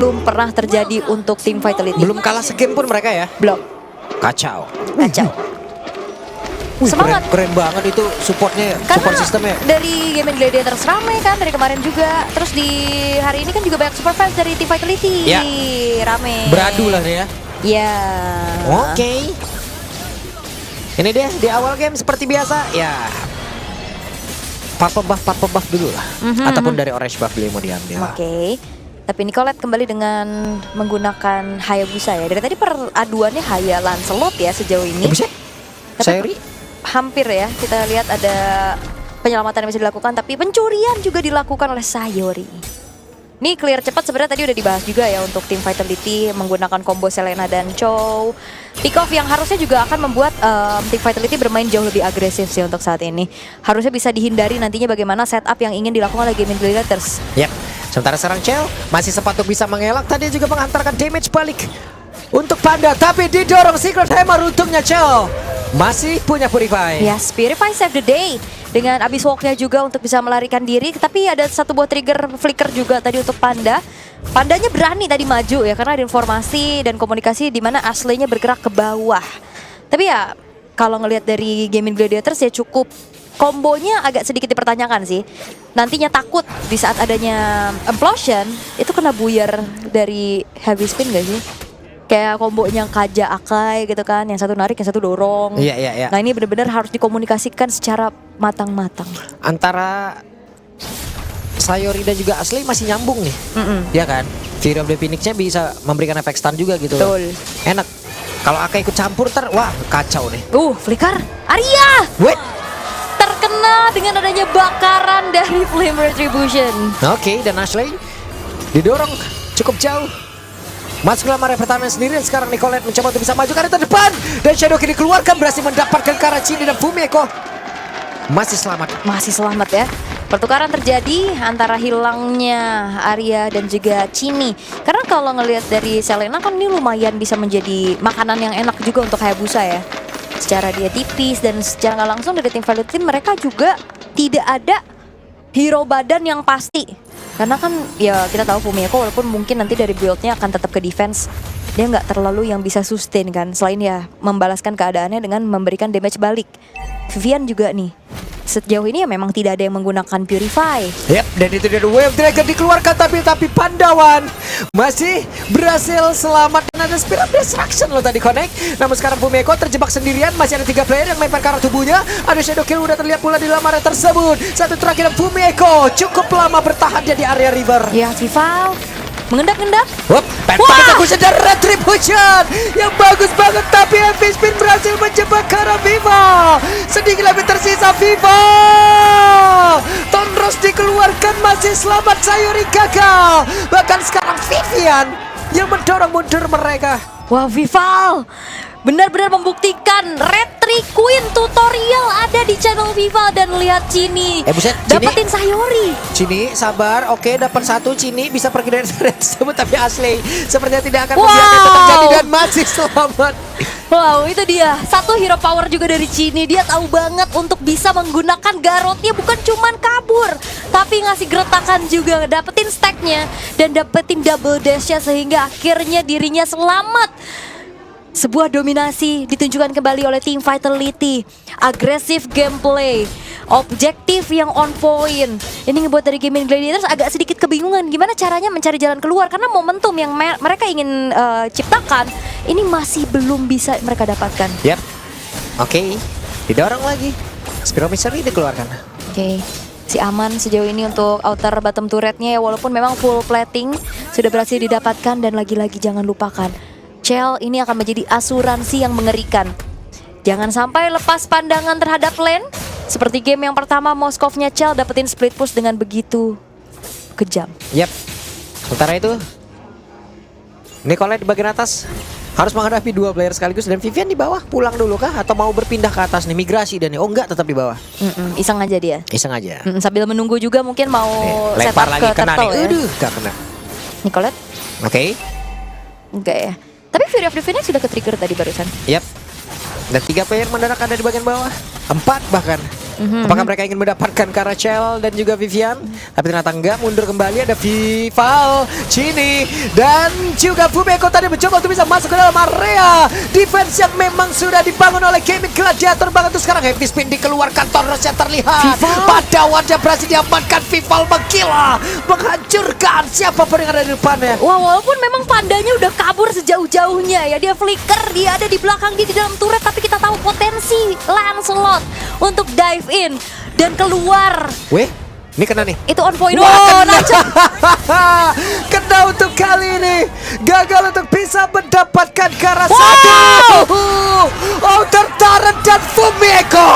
belum pernah terjadi untuk tim Vitality. Belum kalah segame pun mereka ya. Belum. Kacau. Kacau. Semangat. Keren banget itu supportnya, support sistemnya. Dari Game Gladiators ramai kan dari kemarin juga. Terus di hari ini kan juga banyak super fans dari tim Vitality. Ya. Rame. Beradu lah ya. Ya. Oke. Ini dia di awal game seperti biasa ya. Purple buff dulu lah. Ataupun dari orange buff dulu yang mau diambil. Oke. Tapi Nicolette kembali dengan menggunakan Hayabusa ya. Dari tadi peraduannya Haya Lancelot ya sejauh ini. Sayori hampir ya, kita lihat ada penyelamatan yang bisa dilakukan, tapi pencurian juga dilakukan oleh Sayori. Ini clear cepat sebenarnya tadi udah dibahas juga ya untuk tim Vitality menggunakan combo Selena dan Chow. Pick off yang harusnya juga akan membuat tim Vitality bermain jauh lebih agresif sih untuk saat ini. Harusnya bisa dihindari nantinya bagaimana setup yang ingin dilakukan oleh Game Gladiators. Yap. Sementara serang Chell masih sempat untuk bisa mengelak, tadi juga menghantarkan damage balik untuk Panda, tapi didorong Secret Hammer untungnya Chell masih punya Purify. Yes, Purify save the day dengan Abyss Walk-nya juga untuk bisa melarikan diri, tapi ada satu buah trigger flicker juga tadi untuk Panda. Pandanya berani tadi maju ya karena ada informasi dan komunikasi di mana Ashley-nya bergerak ke bawah. Tapi ya kalau ngelihat dari Gaming Gladiators ya cukup kombonya agak sedikit dipertanyakan sih. Nantinya takut di saat adanya Implosion itu kena buyar dari heavy spin gak sih? Kayak kombonya Kaja Akai gitu kan, yang satu narik, yang satu dorong. Iya. Nah ini benar-benar harus dikomunikasikan secara matang-matang. Antara Sayori dan juga Ashley masih nyambung nih, ya kan? Fury of the Phoenix-nya bisa memberikan efek stun juga gitu. Betul. Enak. Kalau Akai ikut campur wah kacau nih. Flicker, Arya! Wait. Terkena dengan adanya bakaran dari Flame Retribution. Oke, dan Ashley didorong cukup jauh. Masuk dalam area pertahanan sendiri dan sekarang Nicolette mencoba untuk bisa maju ke area terdepan. Dan Shadow King dikeluarkan berhasil mendapatkan Karachini dan Fumiko. Masih selamat. Masih selamat ya. Pertukaran terjadi antara hilangnya Arya dan juga Chini. Karena kalau ngelihat dari Selena kan ini lumayan bisa menjadi makanan yang enak juga untuk Hayabusa ya. Secara dia tipis dan secara nggak langsung dari tim Vitality mereka juga tidak ada hero badan yang pasti. Karena kan ya kita tahu Fumiko walaupun mungkin nanti dari build-nya akan tetap ke defense, dia nggak terlalu yang bisa sustain kan. Selain ya membalaskan keadaannya dengan memberikan damage balik. Vivian juga nih. Sejauh ini ya memang tidak ada yang menggunakan Purify. Yap, dan itu dari Wave Dragon dikeluarkan tapi Pandawan masih berhasil selamat dan ada Spirit Destruction loh tadi connect. Namun sekarang Fumiko terjebak sendirian, masih ada 3 player yang melempar ke arah tubuhnya. Ada Shadow Kill udah terlihat pula di dalam area tersebut. Satu terakhir Fumiko cukup lama bertahan di area river. Ya Vival mengendap-endap. Execution dan Retribution yang bagus banget, tapi Heavy Spin berhasil menjebak Kara Viva. Sedikit lebih tersisa Viva. Tonros dikeluarkan, masih selamat Sayori gagal. Bahkan sekarang Vivian yang mendorong mundur mereka. Wah Vival benar-benar membuktikan Retri Queen tutorial ada di channel Vival. Dan lihat Chini dapetin Sayori. Chini sabar, oke dapat satu. Chini bisa pergi dari area tersebut, tapi Ashley sepertinya tidak akan membiarkan itu terjadi dan masih selamat. Wow, itu dia satu hero power juga dari Chini. Dia tahu banget untuk bisa menggunakan garotnya bukan cuman kabur, tapi ngasih geretakan juga, dapetin stacknya dan dapetin double dashnya sehingga akhirnya dirinya selamat. Sebuah dominasi ditunjukkan kembali oleh tim Vitality. Agresif gameplay, objektif yang on point. Ini ngebuat dari Gaming Gladiators agak sedikit kebingungan gimana caranya mencari jalan keluar, karena momentum yang mereka ingin ciptakan ini masih belum bisa mereka dapatkan. Yap. Oke. Didorong lagi. Spiromisery dikeluarkan. Oke. Si aman sejauh ini untuk outer bottom turretnya ya, walaupun memang full plating sudah berhasil didapatkan. Dan lagi-lagi jangan lupakan, Chell ini akan menjadi asuransi yang mengerikan. Jangan sampai lepas pandangan terhadap lane. Seperti game yang pertama Moskovnya Chell dapetin split push dengan begitu kejam. Yap. Sementara itu Nicolette di bagian atas harus menghadapi 2 player sekaligus. Dan Vivian di bawah pulang dulu kah? Atau mau berpindah ke atas nih, migrasi dan oh enggak, tetap di bawah. Iseng aja dia. Iseng aja. Sambil menunggu juga mungkin mau lempar setup lagi ke kena turtle nih. ya. Aduh, gak kena. Nicolette? Oke. Enggak ya. Tapi Fury of the Phoenix sudah ke-trigger tadi barusan. Yap. Dan 3 player mendarat ada di bagian bawah. 4 bahkan. Apakah mereka ingin mendapatkan ke arah Chell dan juga Vivian? Tapi ternyata enggak, mundur kembali. Ada Vival, Chini, dan juga Fumeko tadi mencoba untuk bisa masuk ke dalam area defense yang memang sudah dibangun oleh Gaming Gladiator. Banget tuh sekarang heavy spin dikeluarkan, Tornos yang terlihat. Padawan yang berhasil diamankan, Vival menggila, menghancurkan siapapun yang ada di depannya. Wah, walaupun memang pandanya udah kabur sejauh-jauhnya ya, dia flicker, dia ada di belakang, dia di dalam turret, tapi kita tahu potensi Lancelot untuk dive in dan keluar. Weh, ini kena nih. Itu on point. Wah, Wow, kena. Nacho. Kena untuk kali ini. Gagal untuk bisa mendapatkan ke arah Wow. satu. Outer Turret dan Fumeko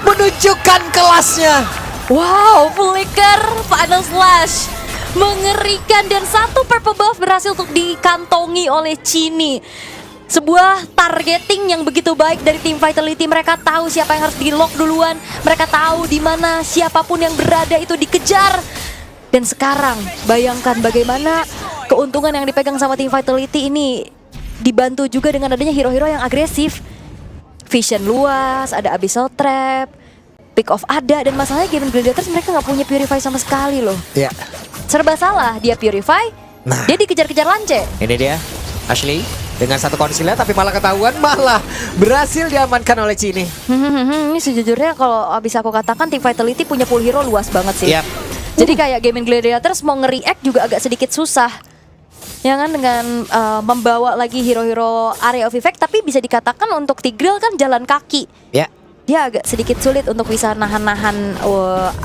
menunjukkan kelasnya. Wow, flicker, final slash. Mengerikan, dan satu purple buff berhasil untuk dikantongi oleh Chini. Sebuah targeting yang begitu baik dari tim Vitality. Mereka tahu siapa yang harus di-lock duluan. Mereka tahu di mana siapapun yang berada itu dikejar. Dan sekarang bayangkan bagaimana keuntungan yang dipegang sama tim Vitality ini dibantu juga dengan adanya hero-hero yang agresif. Vision luas, ada Abyssal Trap, Pick Off ada, dan masalahnya Gaming Gladiators mereka nggak punya Purify sama sekali loh. Ya. Serba salah, dia Purify, Nah. dia dikejar-kejar Lance. Ini dia Ashley dengan satu konsilnya, tapi malah ketahuan, malah berhasil diamankan oleh Chini. Ini sejujurnya kalau bisa aku katakan tim Vitality punya pool hero luas banget sih. Yap. Jadi kayak Gaming Gladiators mau nge-react juga agak sedikit susah. Ya kan, dengan membawa lagi hero-hero area of effect, tapi bisa dikatakan untuk Tigreal kan jalan kaki. Ya. Dia agak sedikit sulit untuk bisa nahan-nahan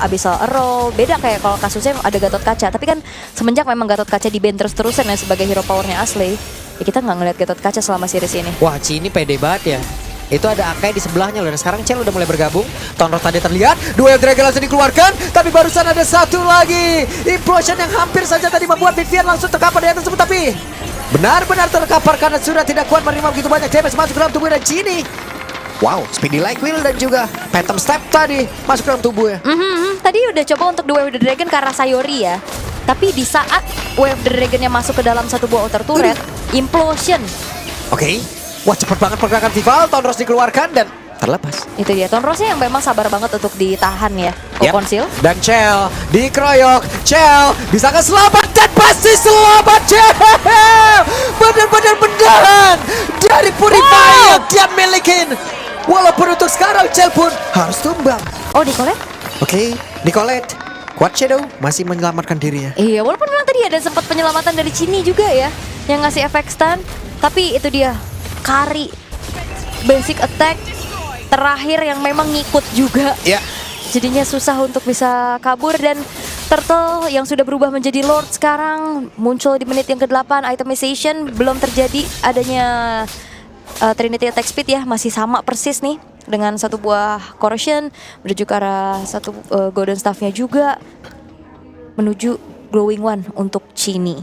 Abyssal Arrow. Beda kayak kalau kasusnya ada Gatot Kaca. Tapi kan semenjak memang Gatot Kaca di ban terus-terusan ya sebagai hero powernya Ashley, ya kita nggak ngeliat Gatot Kaca selama series ini. Wah, Chini pede banget ya. Itu ada Akai di sebelahnya loh. Dan sekarang Chell udah mulai bergabung. Tonros tadi terlihat. Duel Dragon langsung dikeluarkan. Tapi barusan ada satu lagi. Implosion yang hampir saja tadi membuat Vivian langsung terkapar di atas tersebut. Tapi benar-benar terkapar karena sudah tidak kuat menerima begitu banyak damage masuk ke dalam tubuh dan Chini. Wow, Speedy Like Will dan juga Phantom Step tadi masuk ke dalam tubuhnya. Tadi udah coba untuk The Way of the Dragon ke arah Sayori ya. Tapi di saat Way of the Dragon-nya masuk ke dalam satu buah outer turret, Implosion. Oke. Wah, cepat banget pergerakan Vival. Tonros dikeluarkan dan terlepas. Itu dia, Tonrosnya yang memang sabar banget untuk ditahan ya. Yap. Konsil. Dan Chell dikeroyok. Chell bisakah selamat? Dan pasti selamat Chell. Benar-benar beneran dari Purify yang dia milikin. Walaupun untuk sekarang Chell pun harus tumbang. Oh, Nicolette? Oke, Nicolette. Quad Shadow masih menyelamatkan dirinya. Iya, walaupun memang tadi ada sempat penyelamatan dari Chini juga ya, yang ngasih efek stun. Tapi itu dia, carry basic attack terakhir yang memang ngikut juga. Ya. Jadinya susah untuk bisa kabur, dan Turtle yang sudah berubah menjadi Lord sekarang muncul di menit yang ke-8. Itemization belum terjadi, adanya Trinity Attack Speed ya, masih sama persis nih dengan satu buah Corrosion menuju ke arah satu Golden Staff-nya juga menuju Glowing One untuk Chini.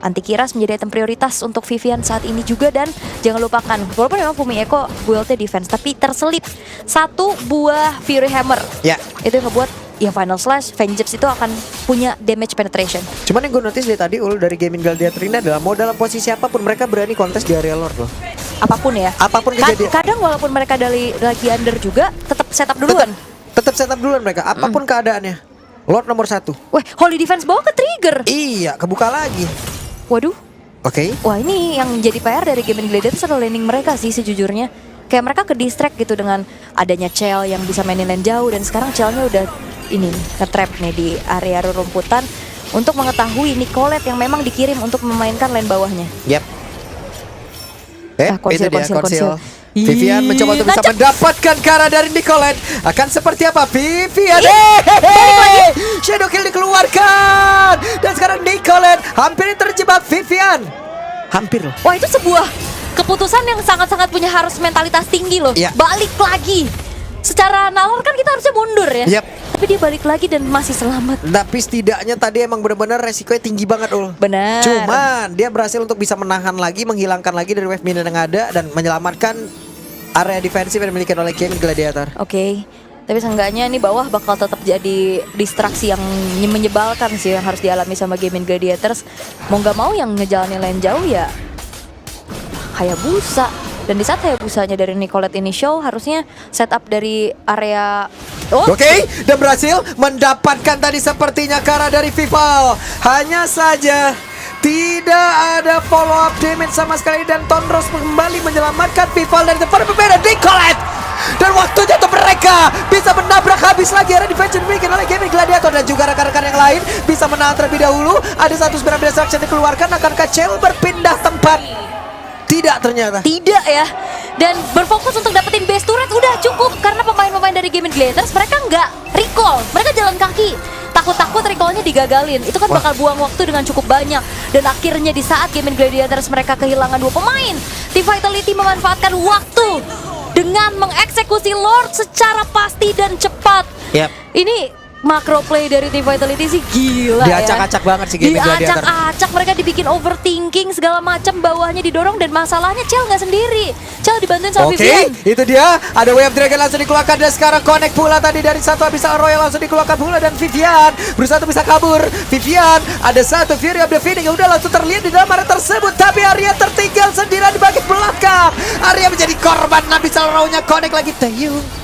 Antikiras menjadi item prioritas untuk Vivian saat ini juga, dan jangan lupakan walaupun memang Fumiko build-nya defense tapi terselip satu buah Fury Hammer. Ya. Itu yang ngebuat ya Final Slash, Vengeance itu akan punya damage penetration. Cuman yang gue notice dari tadi dari Gaming Gladiator ini adalah mau dalam posisi apapun mereka berani kontes di area Lord loh. Apapun ya. Apapun kejadian. Kadang walaupun mereka lagi under juga tetap setup duluan. Tetap setup duluan mereka, apapun keadaannya. Lord nomor 1. Weh, Holy Defense bawa ke trigger. Iya, kebuka lagi. Waduh. Oke. Wah, ini yang jadi PR dari Gaming Gladiators adalah laning mereka sih sejujurnya. Kayak mereka ke distract gitu dengan adanya Chell yang bisa mainin lane jauh, dan sekarang Chell-nya udah ini nge-trap nih di area rumputan untuk mengetahui Nicolette yang memang dikirim untuk memainkan lane bawahnya. Yap. Konsil. Vivian mencoba untuk bisa mendapatkan cara dari Nicolette. Akan seperti apa Vivian? Shadow Kill dikeluarkan. Dan sekarang Nicolette hampir terjebak Vivian. Hampir loh. Wah, itu sebuah keputusan yang sangat-sangat punya harus mentalitas tinggi loh. Ya. Balik lagi. Secara nalar kan kita harusnya mundur ya. Yap. Tapi dia balik lagi dan masih selamat. Tapi setidaknya tadi emang benar-benar resikonya tinggi banget Ul. Benar. Cuman dia berhasil untuk bisa menahan lagi, menghilangkan lagi dari wave minion yang ada dan menyelamatkan area defensif yang dimiliki oleh Gaming Gladiator. Oke. Tapi seenggaknya ini bawah bakal tetap jadi distraksi yang menyebalkan sih yang harus dialami sama Gaming Gladiators. Mau nggak mau yang ngejalanin lane jauh ya Hayabusa. Dan di saat Hayabusanya dari Nicolette ini show, harusnya setup dari area Oke, dan berhasil mendapatkan tadi sepertinya Kara dari Vival. Hanya saja tidak ada follow up damage sama sekali, dan Tonros kembali menyelamatkan Vival dari tempat berbeda. Nicolette, dan waktunya untuk mereka bisa menabrak habis lagi area defense dibikin oleh Gaming Gladiator, dan juga rekan-rekan yang lain bisa menahan terlebih dahulu. Ada satu sebenarnya destruction dikeluarkan. Akankah Cel berpindah tempat? Tidak, ternyata tidak ya. Dan berfokus untuk dapetin base turret udah cukup, karena pemain-pemain dari Gaming Gladiators mereka nggak recall, mereka jalan kaki. Takut-takut recallnya digagalin, itu kan bakal buang waktu dengan cukup banyak. Dan akhirnya di saat Gaming Gladiators mereka kehilangan 2 pemain, Team Vitality memanfaatkan waktu dengan mengeksekusi Lord secara pasti dan cepat. Ini makro play dari Team Vitality sih gila ya. Diacak-acak banget sih Gaming Gladiator. Diacak-acak, mereka dibikin overthinking segala macam, bawahnya didorong, dan masalahnya Cel nggak sendiri. Cel dibantuin sama Vivian. Itu dia, ada Wave Dragon langsung dikeluarkan, dan sekarang connect pula tadi dari satu Abyssal Royal langsung dikeluarkan pula, dan Vivian berusaha untuk bisa kabur. Vivian, ada satu Fury of the Phoenix yang udah langsung terlihat di dalam area tersebut, tapi Arya tertinggal sendirian di bagian belakang. Arya menjadi korban Abyssal Royal-nya, connect lagi Taeyong.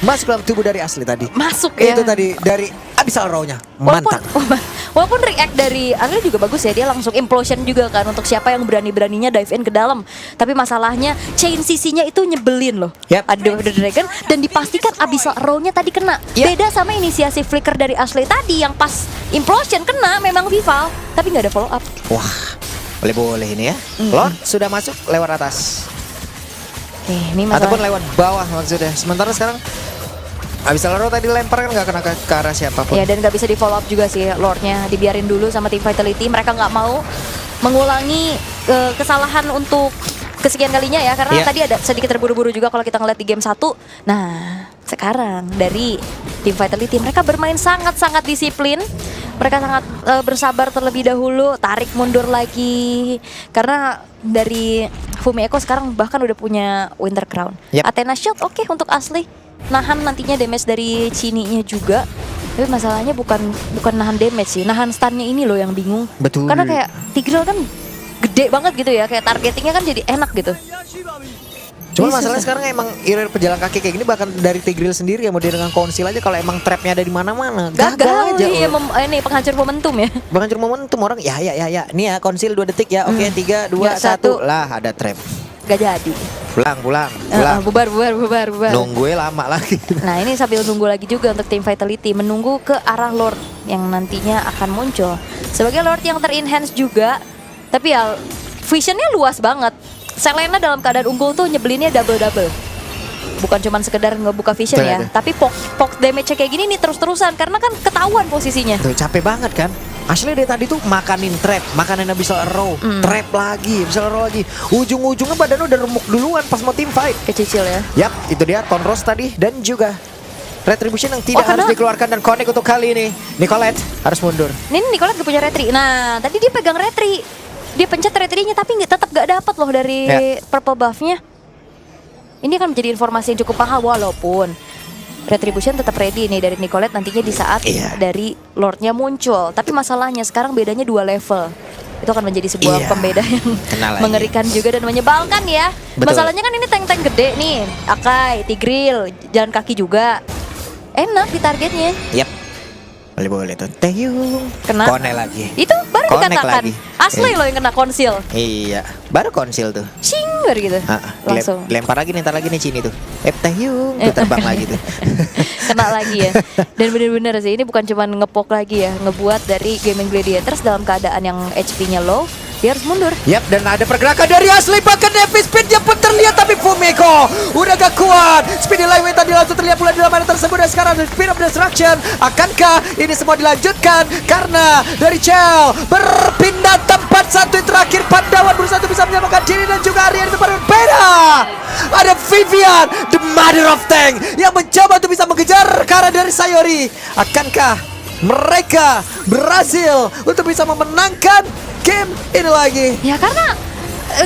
Masuk dalam tubuh dari Asli tadi. Masuk ya. Itu tadi dari Abyssal Row-nya. Mantap. Walaupun react dari Asli juga bagus ya, dia langsung implosion juga kan untuk siapa yang berani-beraninya dive in ke dalam. Tapi masalahnya chain CC-nya itu nyebelin loh. Ada The Dragon, dan dipastikan Abyssal Row-nya tadi kena. Beda sama inisiasi flicker dari Asli tadi yang pas implosion kena memang Vival, tapi nggak ada follow up. Wah, boleh-boleh ini ya. Lord sudah masuk lewat atas. Ini ataupun lewat bawah maksudnya. Sementara sekarang Abyssal Row tadi lempar kan nggak kena ke arah siapapun. Ya, dan nggak bisa di follow up juga sih Lordnya, dibiarin dulu sama Team Vitality. Mereka nggak mau mengulangi kesalahan untuk kesekian kalinya ya, karena tadi ada sedikit terburu-buru juga kalau kita ngeliat di game 1. Nah, sekarang dari Team Vitality mereka bermain sangat-sangat disiplin. Mereka sangat bersabar terlebih dahulu, tarik mundur lagi. Karena dari Fumi Echo sekarang bahkan udah punya Winter Crown. Athena Shield oke untuk Asli. Nahan nantinya damage dari Chini-nya juga. Tapi masalahnya bukan nahan damage sih, nahan stunnya ini loh yang bingung. Betul. Karena kayak Tigreal kan gede banget gitu ya, kayak targetingnya kan jadi enak gitu. Cuma masalahnya sekarang emang irir pejalan kaki kayak gini, bahkan dari Tigreal sendiri yang mau dengan konsil aja, kalau emang trapnya ada di mana-mana gagal aja. Iya, ini penghancur momentum ya. Penghancur momentum orang ya. Nih ya konsil 2 detik ya. Oke, 3, 2, 1 lah ada trap. Gak jadi. Pulang. Bubar. Nunggu lama lagi. Nah, ini sambil nunggu lagi juga untuk Team Vitality, menunggu ke arah Lord yang nantinya akan muncul. Sebagai Lord yang ter-enhance juga, tapi ya visionnya luas banget. Selena dalam keadaan unggul tuh nyebelinnya double-double. Bukan cuma sekedar ngebuka vision ya, tapi poke damage kayak gini nih terus-terusan, karena kan ketahuan posisinya. Tuh capek banget kan. Asli dari tadi tuh makanin trap, makanin Abyssal Row, trap lagi, Abyssal Row lagi. Ujung-ujungnya badan udah remuk duluan pas mau team fight. Kecicil ya. Yap, itu dia Tonros tadi, dan juga Retribution yang tidak harus dikeluarkan, dan connect untuk kali ini. Nicolette harus mundur. Ini Nicolette gak punya retri. Nah, tadi dia pegang retri. Dia pencet retrinya tapi tetap gak dapat loh dari purple buff-nya. Ini akan menjadi informasi yang cukup mahal, walaupun Retribution tetap ready nih dari Nicolette nantinya di saat dari Lordnya muncul. Tapi masalahnya sekarang bedanya 2 level. Itu akan menjadi sebuah pembeda yang mengerikan juga dan menyebalkan ya. Betul. Masalahnya kan ini tank-tank gede nih, Akai, Tigreal, jalan kaki juga. Enak di targetnya. Boleh tuh. Taeyong kena Kone lagi. Itu baru Connect dikatakan lagi. Asli loh yang kena konsil. Iya, baru konsil tuh. Sing gitu. Langsung lempar lagi nih Cini tuh. Taeyong tuh terbang lagi tuh. Kena lagi ya. Dan bener-bener sih ini bukan cuma ngepok lagi ya, ngebuat dari Gaming Gladiators dalam keadaan yang HP-nya low, dia harus mundur. Dan ada pergerakan dari Asli, bahkan Devi speednya pun terlihat, tapi Fumiko udah gak kuat. Speedy Lightweight tadi langsung terlihat pula di dalam area tersebut, dan sekarang ada Speed of Destruction. Akankah ini semua dilanjutkan? Karena dari Chell berpindah tempat, satu yang terakhir Pandawan berusaha untuk bisa menyamakan diri, dan juga Arya di tempat berbeda. Ada Vivian, the mother of tank, yang mencoba untuk bisa mengejar ke arah dari Sayori. Akankah mereka berhasil untuk bisa memenangkan game ini lagi? Ya karena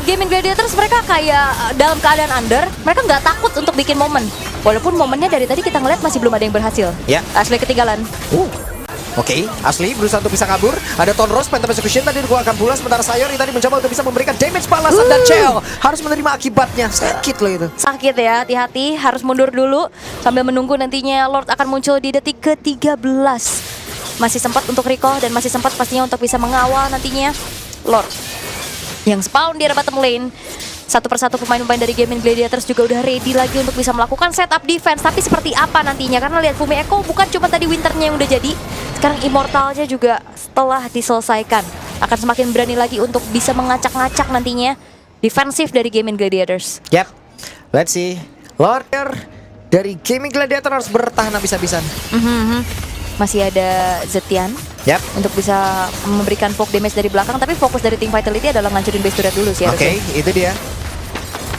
Gaming Gladiators mereka kayak dalam keadaan under, mereka nggak takut untuk bikin momen. Walaupun momennya dari tadi kita ngeliat masih belum ada yang berhasil. Asli ketinggalan. Oke, Asli berusaha untuk bisa kabur. Ada Tonros, Phantom Execution tadi dikeluarkan pula. Sementara Sayori tadi mencoba untuk bisa memberikan damage balasan. Dan Chell harus menerima akibatnya. Sakit loh itu. Sakit ya, hati-hati, harus mundur dulu sambil menunggu nantinya Lord akan muncul di detik ke-13. Masih sempat untuk recall dan masih sempat pastinya untuk bisa mengawal nantinya Lord yang spawn di area bottom lane. Satu persatu pemain-pemain dari Gaming Gladiators juga udah ready lagi untuk bisa melakukan setup defense. Tapi seperti apa nantinya? Karena lihat Fumi Echo bukan cuma tadi winternya yang udah jadi, sekarang immortalnya juga setelah diselesaikan akan semakin berani lagi untuk bisa mengacak-ngacak nantinya defensif dari Gaming Gladiators. Yap, let's see. Lord dari Gaming Gladiator harus bertahan habis-habisan. Masih ada Zetian Yap. untuk bisa memberikan poke damage dari belakang, tapi fokus dari tim Vitality adalah ngancurin base turret dulu sih. Oke, itu dia.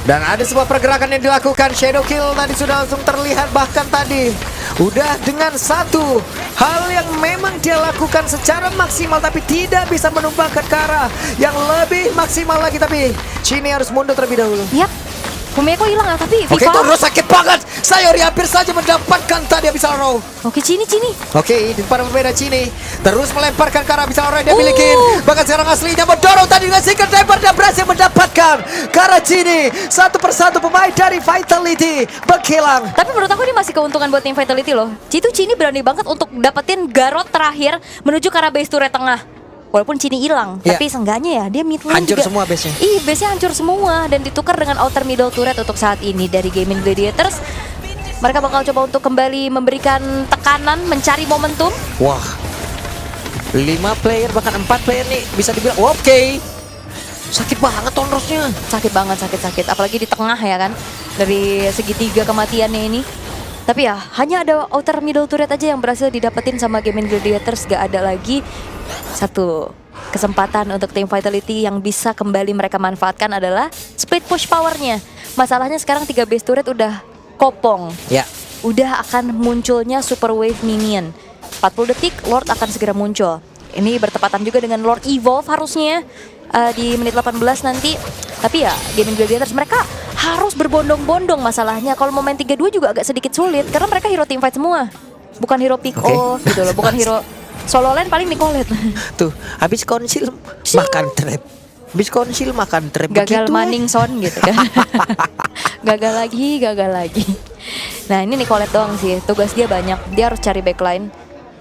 Dan ada sebuah pergerakan yang dilakukan. Shadow Kill tadi sudah langsung terlihat. Bahkan tadi udah dengan satu hal yang memang dia lakukan secara maksimal, tapi tidak bisa menumbangkan ke arah yang lebih maksimal lagi. Tapi Chini harus mundur terlebih dahulu. Yap, Fumi Echo hilang ya, tapi Oke, Viva. terus sakit banget. Sayori hampir saja mendapatkan tadi Abyssal Row. Oke, Cini. Oke, di depan berbeda Chini terus melemparkan ke arah Abyssal Row yang dia miliki. Bahkan sekarang Aslinya mendorong tadi dengan Secret Diver dan berhasil mendapatkan ke arah Chini. Satu persatu pemain dari Vitality berkilang. Tapi menurut aku ini masih keuntungan buat tim Vitality loh. Cini berani banget untuk dapetin Garot terakhir menuju ke arah base turret tengah. Walaupun Cini hilang, Iya. tapi seenggaknya ya dia mid lane Hancur juga. semua base-nya. Ih, base-nya hancur semua dan ditukar dengan outer middle turret untuk saat ini dari Gaming Gladiators. Mereka bakal coba untuk kembali memberikan tekanan, mencari momentum. Wah, 5 player bahkan 4 player nih bisa dibilang oke. Sakit banget Tonrosnya. Sakit banget, sakit. Apalagi di tengah ya kan, dari segitiga kematiannya ini. Tapi ya, hanya ada outer middle turret aja yang berhasil didapetin sama Gaming Gladiators. Gak ada lagi satu kesempatan untuk tim Vitality yang bisa kembali mereka manfaatkan adalah split push powernya. Masalahnya sekarang 3 base turret udah kopong. Ya. Udah akan munculnya super wave minion. 40 detik Lord akan segera muncul. Ini bertepatan juga dengan Lord Evolve harusnya di menit 18 nanti. Tapi ya Gaming Gladiators mereka harus berbondong-bondong masalahnya. Kalau mau main 3-2 juga agak sedikit sulit karena mereka hero team fight semua. Bukan hero pick off gitu loh, bukan hero solo lane paling Nicolette. Tuh, habis konsil makan trap. Habis konsil makan trap. Gagal Begitu, Manningson gitu kan. gagal lagi. Nah, ini Nicolette doang sih. Tugas dia banyak. Dia harus cari backline.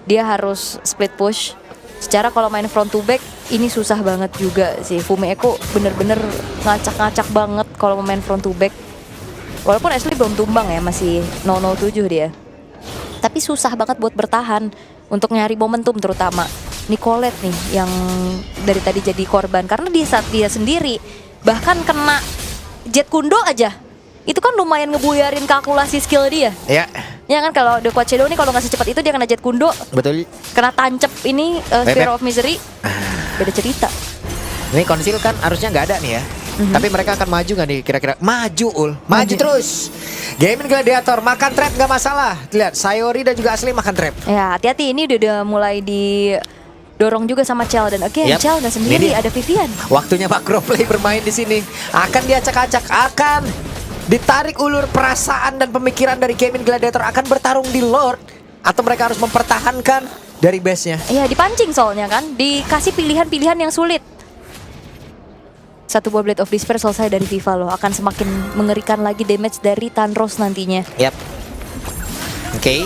Dia harus split push. Secara kalau main front to back ini susah banget juga sih. Fumi Echo bener-bener ngacak-ngacak banget kalau main front to back. Walaupun Ashley belum tumbang ya, masih 007 dia. Tapi susah banget buat bertahan untuk nyari momentum, terutama Nicolette nih yang dari tadi jadi korban karena di saat dia sendiri bahkan kena jet kundo aja. Itu kan lumayan ngebuyarin kalkulasi skill dia. Ya, Ya kan kalau The Quad Shadow nih kalau nggak secepat itu dia kena jet kundo, betul. kena tancep ini Sphere of Misery. Beda cerita. Ini konsil kan harusnya nggak ada nih ya. Tapi mereka akan maju nggak nih kira-kira? Maju Maju. terus. Gaming Gladiator makan trap nggak masalah. Lihat Sayori dan juga Asli makan trap. Ya hati-hati ini udah mulai didorong juga sama Chell dan again Yap. Chell dan sendiri Ini dia. ada Vivian. Waktunya Macro Play bermain di sini. Akan diacak-acak, akan ditarik ulur perasaan dan pemikiran dari Gaming Gladiator, akan bertarung di Lord atau mereka harus mempertahankan dari base-nya. Iya dipancing soalnya kan, dikasih pilihan-pilihan yang sulit. Satu buah Blade of Despair selesai dari Viva loh, akan semakin mengerikan lagi damage dari Tanros nantinya. Yap. Oke.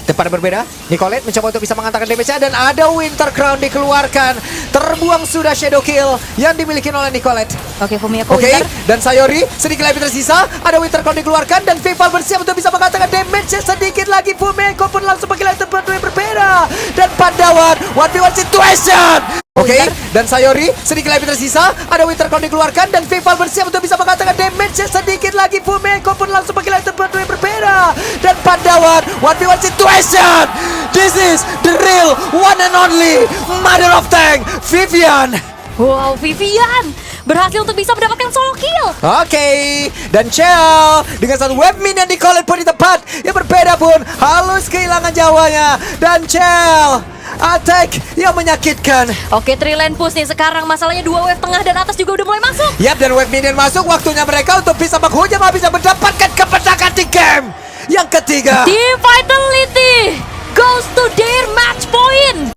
Tempat berbeda, Nicolette mencoba untuk bisa mengantarkan damage-nya dan ada Winter Crown dikeluarkan. Terbuang sudah Shadow Kill yang dimiliki oleh Nicolette. Oke, Fumi Echo Oke, Winter. dan Sayori sedikit lagi tersisa. Ada Winter Crown dikeluarkan dan Vival bersiap untuk bisa mengatakan damage sedikit lagi. Fumeko pun langsung pakai light tempat yang berbeda. Dan Pandawan 1v1 situation. Oke, dan Sayori sedikit lagi tersisa. Ada Winter Crown dikeluarkan dan Vival bersiap untuk bisa mengatakan damage sedikit lagi. Fumeko pun langsung pakai light tempat yang berbeda. Dan Pandawan 1v1 situation. This is the real one and only Mother of Tank, Vivian. Wow, Vivian berhasil untuk bisa mendapatkan solo kill. Oke, dan Chell dengan satu web minion di Colin pun di tempat yang berbeda pun halus kehilangan jawanya. Dan Chell attack yang menyakitkan. Oke, Trilane push nih sekarang. Masalahnya 2 wave tengah dan atas juga udah mulai masuk. Yap, dan web minion masuk. Waktunya mereka untuk bisa menghujam habis dan mendapatkan kemenangan di game yang ketiga. Team Vitality goes to their match point.